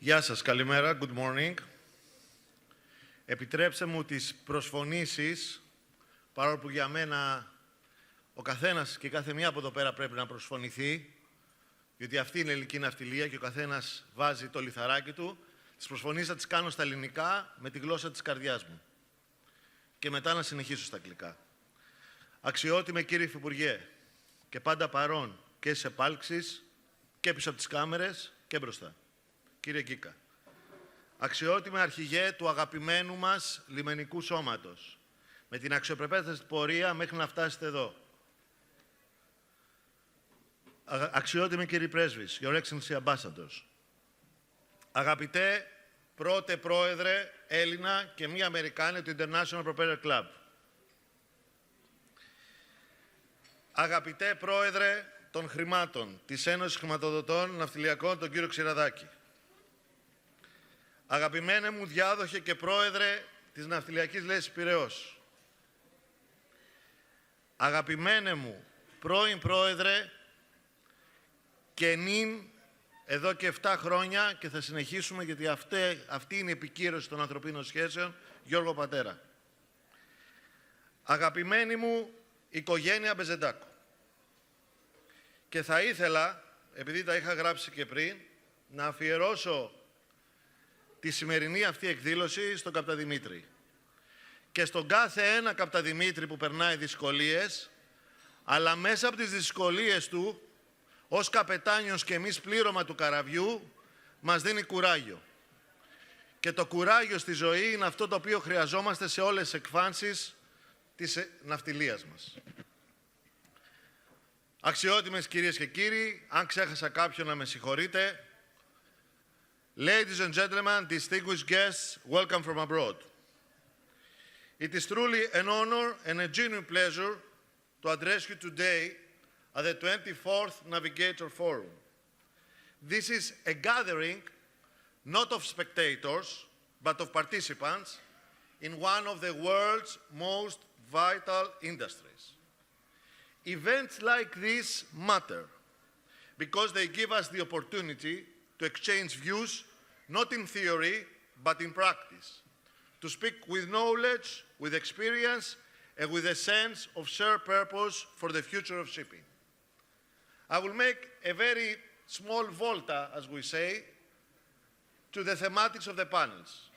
Γεια σας, καλημέρα, good morning. Επιτρέψτε μου τις προσφωνήσεις, παρόλο που για μένα ο καθένας και κάθε μία από εδώ πέρα πρέπει να προσφωνηθεί, διότι αυτή είναι η ελληνική ναυτιλία και ο καθένας βάζει το λιθαράκι του, τις προσφωνήσεις θα τις κάνω στα ελληνικά με τη γλώσσα της καρδιάς μου. Και μετά να συνεχίσω στα αγγλικά. Αξιότιμε κύριε Υφυπουργέ, και πάντα παρόν και στις επάλξεις και πίσω από τις κάμερες και μπροστά. Κύριε Γκίκα, αξιότιμε αρχηγέ του αγαπημένου μας λιμενικού σώματος, με την αξιοπρεπέστατη πορεία μέχρι να φτάσετε εδώ. Αξιότιμε κύριοι πρέσβεις, Your Excellency Ambassadors. Αγαπητέ πρώτε πρόεδρε Έλληνα και μία Αμερικάνη του International Propeller Club. Αγαπητέ πρόεδρε των χρημάτων της Ένωσης Χρηματοδοτών Ναυτιλιακών, τον κύριο Ξηραδάκη. Αγαπημένε μου διάδοχε και πρόεδρε της Ναυτιλιακής Λέσης Πειραιώς. Αγαπημένε μου πρώην πρόεδρε και νυν εδώ και 7 χρόνια και θα συνεχίσουμε γιατί αυτή είναι η επικύρωση των ανθρωπίνων σχέσεων, Γιώργο Πατέρα. Αγαπημένη μου οικογένεια Μπεζεντάκο. Και θα ήθελα, επειδή τα είχα γράψει και πριν, να αφιερώσω τη σημερινή αυτή εκδήλωση στον Καπταδημήτρη. Και στον κάθε ένα Καπταδημήτρη που περνάει δυσκολίες, αλλά μέσα από τις δυσκολίες του, ως καπετάνιος και εμείς πλήρωμα του καραβιού, μας δίνει κουράγιο. Και το κουράγιο στη ζωή είναι αυτό το οποίο χρειαζόμαστε σε όλες τις εκφάνσεις της ναυτιλίας μας. Αξιότιμες κυρίες και κύριοι, αν ξέχασα κάποιον να με συγχωρείτε, Ladies and gentlemen, distinguished guests, welcome from abroad. It is truly an honor and a genuine pleasure to address you today at the 24th Navigator Forum. This is a gathering not of spectators, but of participants in one of the world's most vital industries. Events like this matter because they give us the opportunity to exchange views, not in theory, but in practice, to speak with knowledge, with experience, and with a sense of shared purpose for the future of shipping. I will make a very small volta, as we say, to the thematics of the panels.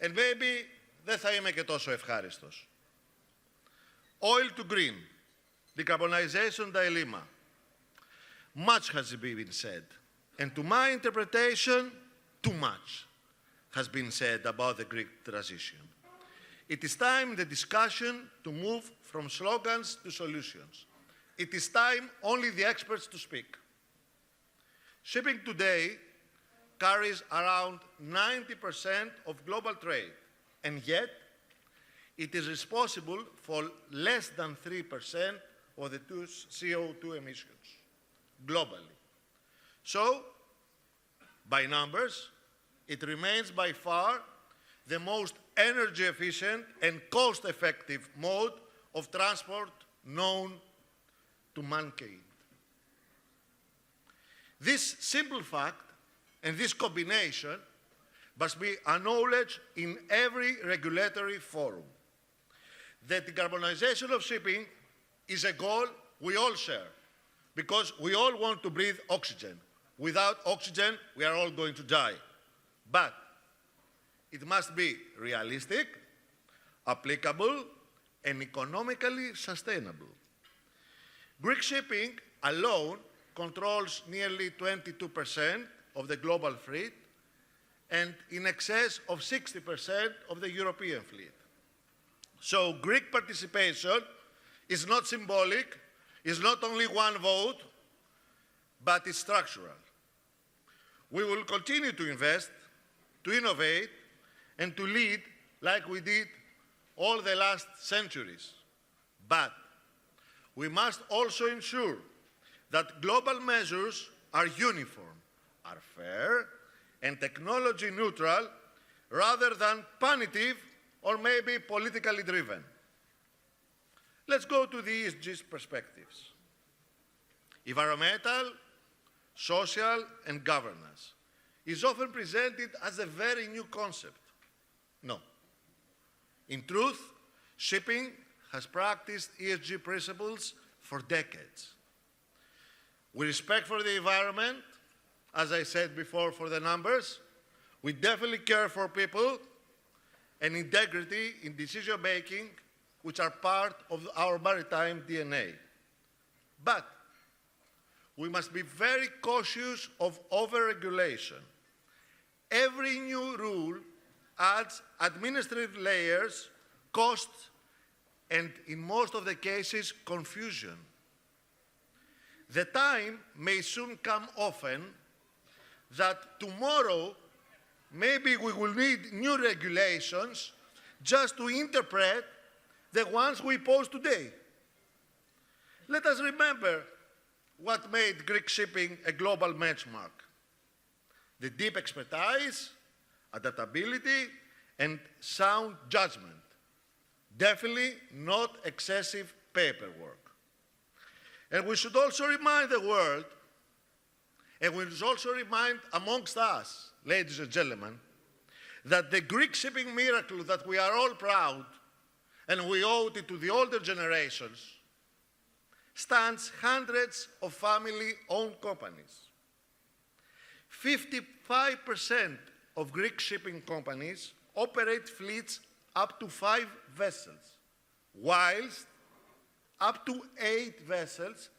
And maybe δεν θα είμαι και τόσο ευχάριστος. Oil to green, decarbonization dilemma. Much has been said. And to my interpretation, too much has been said about the Greek transition. It is time in the discussion to move from slogans to solutions. It is time only the experts to speak. Shipping today carries around 90% of global trade, and yet it is responsible for less than 3% of the CO2 emissions globally. So, by numbers, it remains by far the most energy efficient and cost-effective mode of transport known to mankind. This simple fact and this combination must be acknowledged in every regulatory forum. The decarbonization of shipping is a goal we all share because we all want to breathe oxygen. Without oxygen, we are all going to die. But it must be realistic, applicable, and economically sustainable. Greek shipping alone controls nearly 22% of the global fleet and in excess of 60% of the European fleet. So Greek participation is not symbolic, is not only one vote, but it's structural. We will continue to invest, to innovate, and to lead like we did all the last centuries. But we must also ensure that global measures are uniform, are fair, and technology neutral, rather than punitive or maybe politically driven. Let's go to the ESG perspectives. Environmental, social, and governance. is often presented as a very new concept. No. In truth, shipping has practiced ESG principles for decades. We respect for the environment, as I said before for the numbers. We definitely care for people and integrity in decision-making, which are part of our maritime DNA. But we must be very cautious of over-regulation. Every new rule adds administrative layers, costs, and in most of the cases, confusion. The time may soon come often that tomorrow maybe we will need new regulations just to interpret the ones we pose today. Let us remember what made Greek shipping a global benchmark: the deep expertise, adaptability, and sound judgment. Definitely not excessive paperwork. And we should also remind the world, and we should also remind amongst us, ladies and gentlemen, that the Greek shipping miracle that we are all proud, and we owe it to the older generations, stands hundreds of family-owned companies. 55% of Greek shipping companies operate fleets up to 5 vessels, whilst up to 8 vessels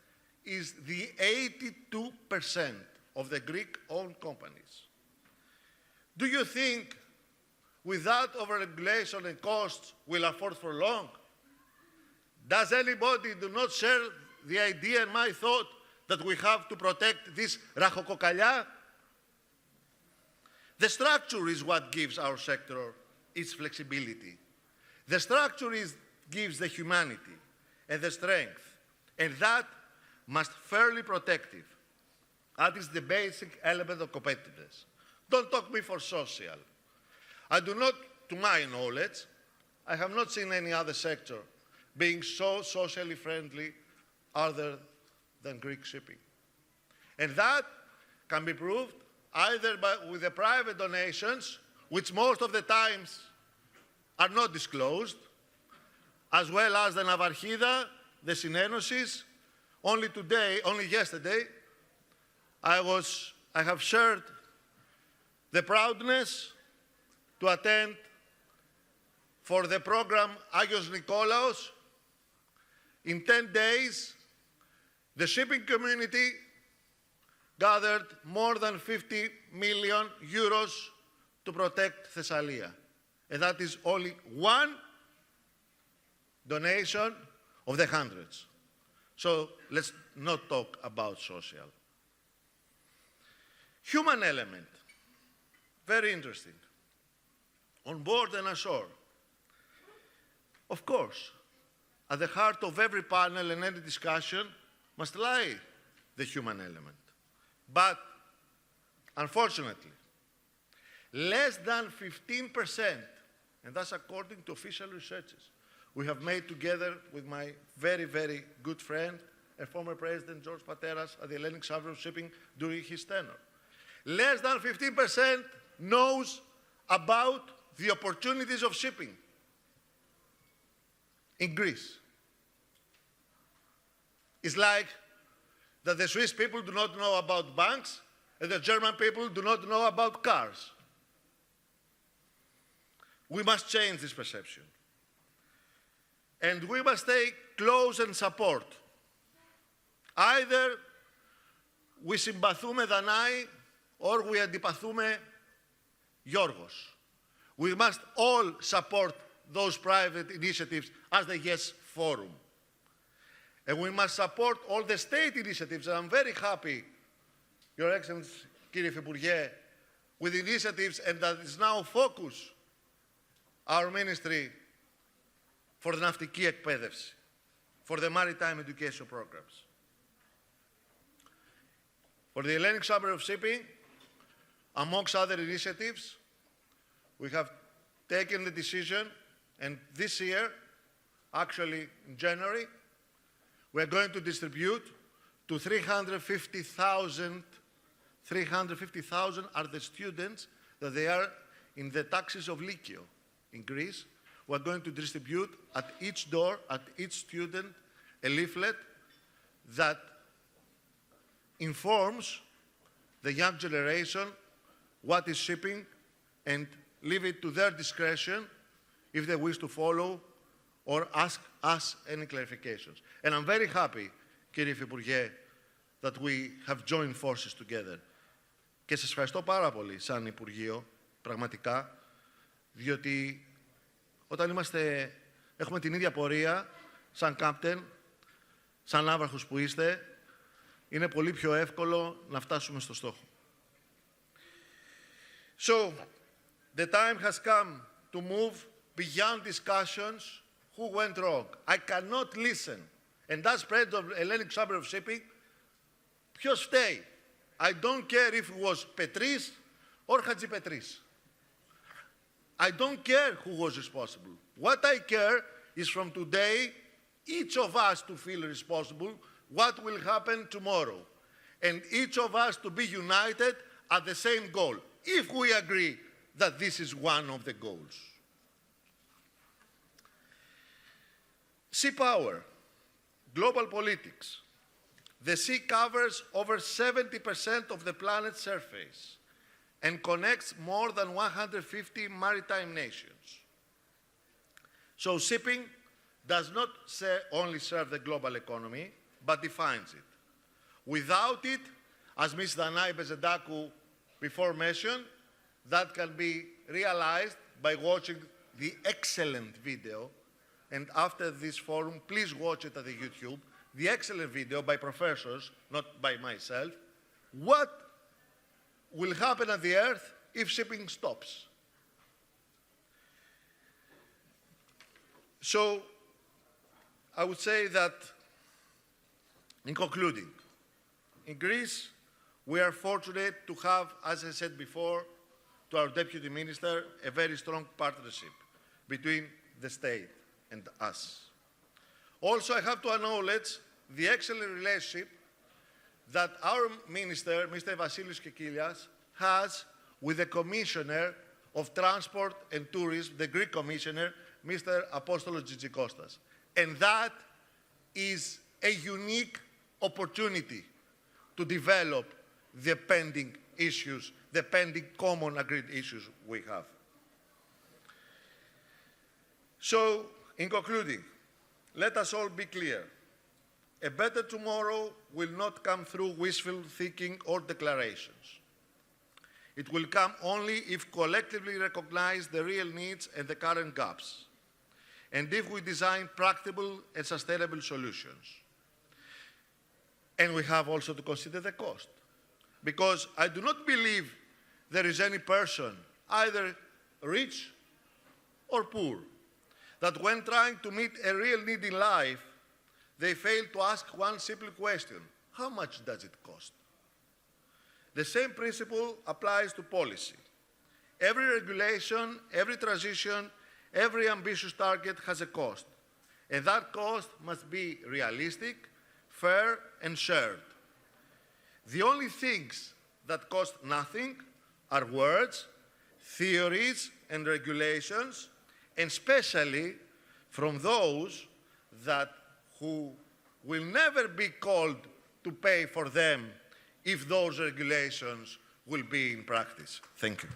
is the 82% of the Greek-owned companies. Do you think without overregulation and costs will afford for long? Does anybody do not share the idea and my thought that we have to protect this rachokokkalia? The structure is what gives our sector its flexibility. The structure gives the humanity and the strength, and that must fairly protective. That is the basic element of competitiveness. Don't talk me for social. I do not, to my knowledge, I have not seen any other sector being so socially friendly other than Greek shipping. And that can be proved either with the private donations, which most of the times are not disclosed, as well as the Navarchida, the Synenosis. Only yesterday, I have shared the proudness to attend for the program Agios Nikolaos. In 10 days, the shipping community gathered more than 50 million euros to protect Thessalia. And that is only one donation of the hundreds. So let's not talk about social. Human element, very interesting. On board and ashore. Of course, at the heart of every panel and any discussion must lie the human element. But unfortunately, less than 15%, and that's according to official researches we have made together with my very, very good friend and former President George Pateras at the Hellenic Chamber of Shipping during his tenure. Less than 15% knows about the opportunities of shipping in Greece. It's like that the Swiss people do not know about banks and the German people do not know about cars. We must change this perception. And we must stay close and support. Either we συμπαθούμε Δανάη or we αντιπαθούμε Γιώργος. We must all support those private initiatives as the Yes Forum. And we must support all the state initiatives. And I'm very happy, Your Excellency, κύριε Υφυπουργέ, with initiatives and that is now focus our ministry for the ναυτική εκπαίδευση, for the maritime education programs. For the Hellenic Chamber of Shipping, amongst other initiatives, we have taken the decision, and this year, actually in January, we are going to distribute to 350,000 350,000 are the students that they are in the taxis of Lykio in Greece. We're going to distribute at each door, at each student, a leaflet that informs the young generation what is shipping and leave it to their discretion if they wish to follow or ask us any clarifications. And I'm very happy, κύριε Υφυπουργέ, that we have joined forces together. Και σας ευχαριστώ πάρα πολύ σαν Υπουργείο, πραγματικά, διότι όταν έχουμε την ίδια πορεία, σαν κάπτεν, σαν ναύαρχος που είστε, είναι πολύ πιο εύκολο να φτάσουμε στο στόχο. So, the time has come to move beyond discussions who went wrong. I cannot listen. And as president of the Hellenic Chamber of Shipping, ποιος φταίει? I don't care if it was Petris or Hadjipetris. I don't care who was responsible. What I care is from today, each of us to feel responsible what will happen tomorrow. And each of us to be united at the same goal, if we agree that this is one of the goals. Sea power, global politics. The sea covers over 70% of the planet's surface and connects more than 150 maritime nations. So shipping does not only serve the global economy, but defines it. Without it, as Ms. Danai Bezedakou before mentioned, that can be realized by watching the excellent video, and after this forum, please watch it at the YouTube, the excellent video by professors, not by myself, what will happen on the earth if shipping stops. So, I would say that, in concluding, in Greece, we are fortunate to have, as I said before, to our Deputy Minister, a very strong partnership between the state and us. Also, I have to acknowledge the excellent relationship that our Minister, Mr. Vasilis Kekilias, has with the Commissioner of Transport and Tourism, the Greek Commissioner, Mr. Apostolos Gigikostas. And that is a unique opportunity to develop the pending issues, the pending common agreed issues we have. So, in concluding, let us all be clear. A better tomorrow will not come through wishful thinking or declarations. It will come only if collectively recognize the real needs and the current gaps, and if we design practical and sustainable solutions. And we have also to consider the cost, because I do not believe there is any person, either rich or poor, that when trying to meet a real need in life, they fail to ask one simple question: how much does it cost? The same principle applies to policy. Every regulation, every transition, every ambitious target has a cost, and that cost must be realistic, fair, and shared. The only things that cost nothing are words, theories, and regulations, and especially from those who will never be called to pay for them if those regulations will be in practice. Thank you.